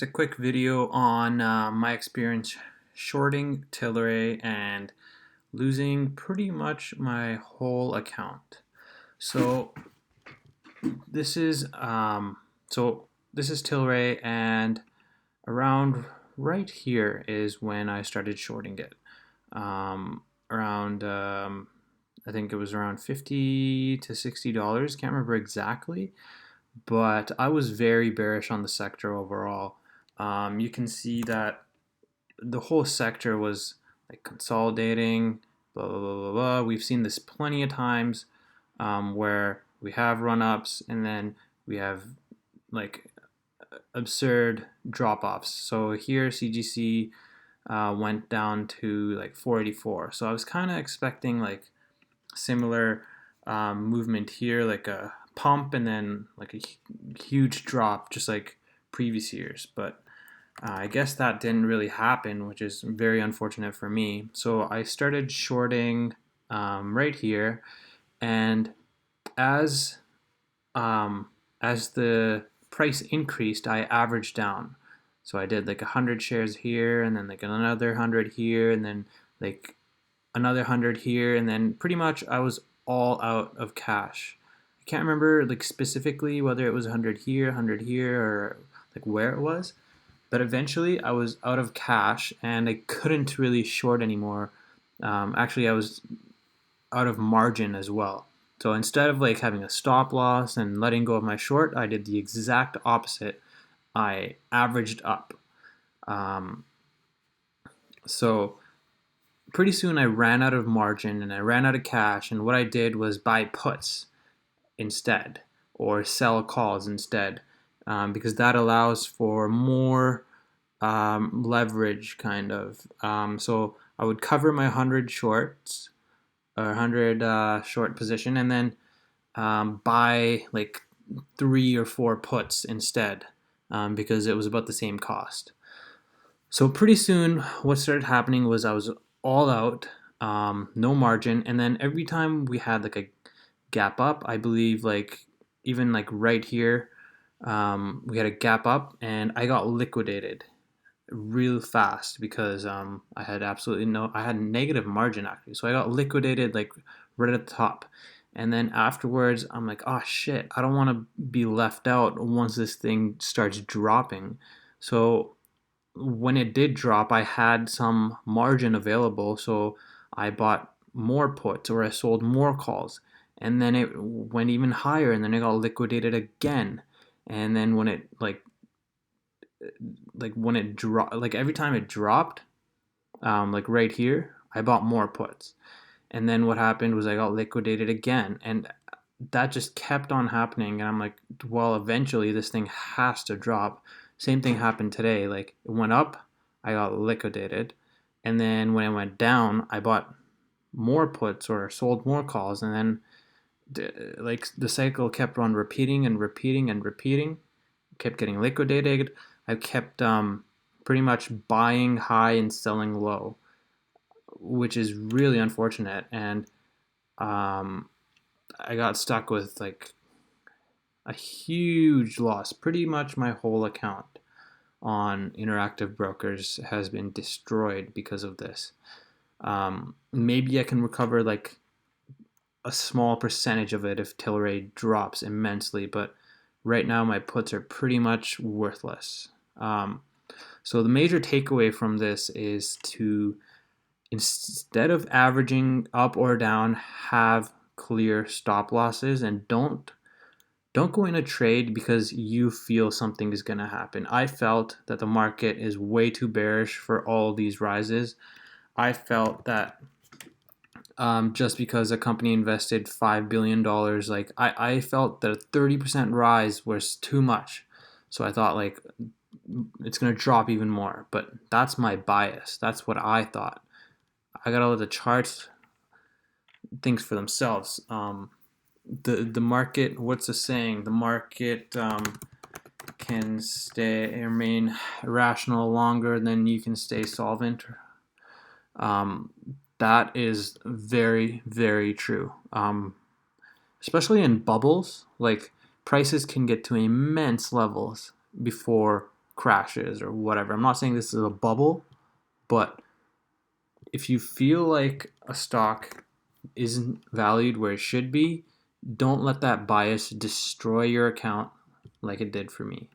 just a quick video on my experience shorting TLRY and losing pretty much my whole account. So this is TLRY, and around right here is when I started shorting it. Around I think it was around $50 to $60. Can't remember exactly, but I was very bearish on the sector overall. You can see that the whole sector was like consolidating, blah, blah, blah, blah, blah. We've seen this plenty of times where we have run-ups and then we have like absurd drop-offs. So here CGC went down to like 484. So I was kind of expecting like similar movement here, like a pump and then like a huge drop just like previous years, but I guess that didn't really happen, which is very unfortunate for me. So I started shorting right here, and as the price increased, I averaged down. So I did like 100 shares here, and then like another 100 here, and then like another 100 here, and then pretty much I was all out of cash. I can't remember like specifically whether it was 100 here, 100 here, or like where it was, but eventually I was out of cash and I couldn't really short anymore. Actually, I was out of margin as well. So instead of like having a stop loss and letting go of my short, I did the exact opposite. I averaged up. So pretty soon I ran out of margin and I ran out of cash, and what I did was buy puts instead or sell calls instead, because that allows for more leverage kind of. So I would cover my 100 shorts or 100 short position and then buy like 3 or 4 puts instead, because it was about the same cost. So pretty soon what started happening was I was all out, no margin, and then every time we had like a gap up, I believe like even like right here, we had a gap up and I got liquidated real fast because I had I had negative margin actually, so I got liquidated like right at the top. And then afterwards I'm like, oh shit, I don't want to be left out once this thing starts dropping. So when it did drop, I had some margin available, so I bought more puts or I sold more calls, and then it went even higher, and then it got liquidated again. And then when it when it dropped, like every time it dropped, like right here, I bought more puts, and then what happened was I got liquidated again, and that just kept on happening. And I'm like, well, eventually this thing has to drop. Same thing happened today. Like it went up, I got liquidated, and then when it went down, I bought more puts or sold more calls, and then like the cycle kept on repeating and repeating and repeating. Kept getting liquidated. I kept pretty much buying high and selling low, which is really unfortunate. And I got stuck with like a huge loss. Pretty much my whole account on Interactive Brokers has been destroyed because of this. Maybe I can recover like a small percentage of it if TLRY drops immensely, but right now my puts are pretty much worthless. So the major takeaway from this is to, instead of averaging up or down, have clear stop losses, and don't go in a trade because you feel something is going to happen. I felt that the market is way too bearish for all these rises. I felt that just because a company invested $5 billion, like I felt that a 30% rise was too much. So I thought like it's going to drop even more, but that's my bias. That's what I thought. I got to let the charts think for themselves. The market, what's the saying? The market can remain rational longer than you can stay solvent. That is very, very true. Especially in bubbles, like prices can get to immense levels before crashes or whatever. I'm not saying this is a bubble, but if you feel like a stock isn't valued where it should be, don't let that bias destroy your account like it did for me.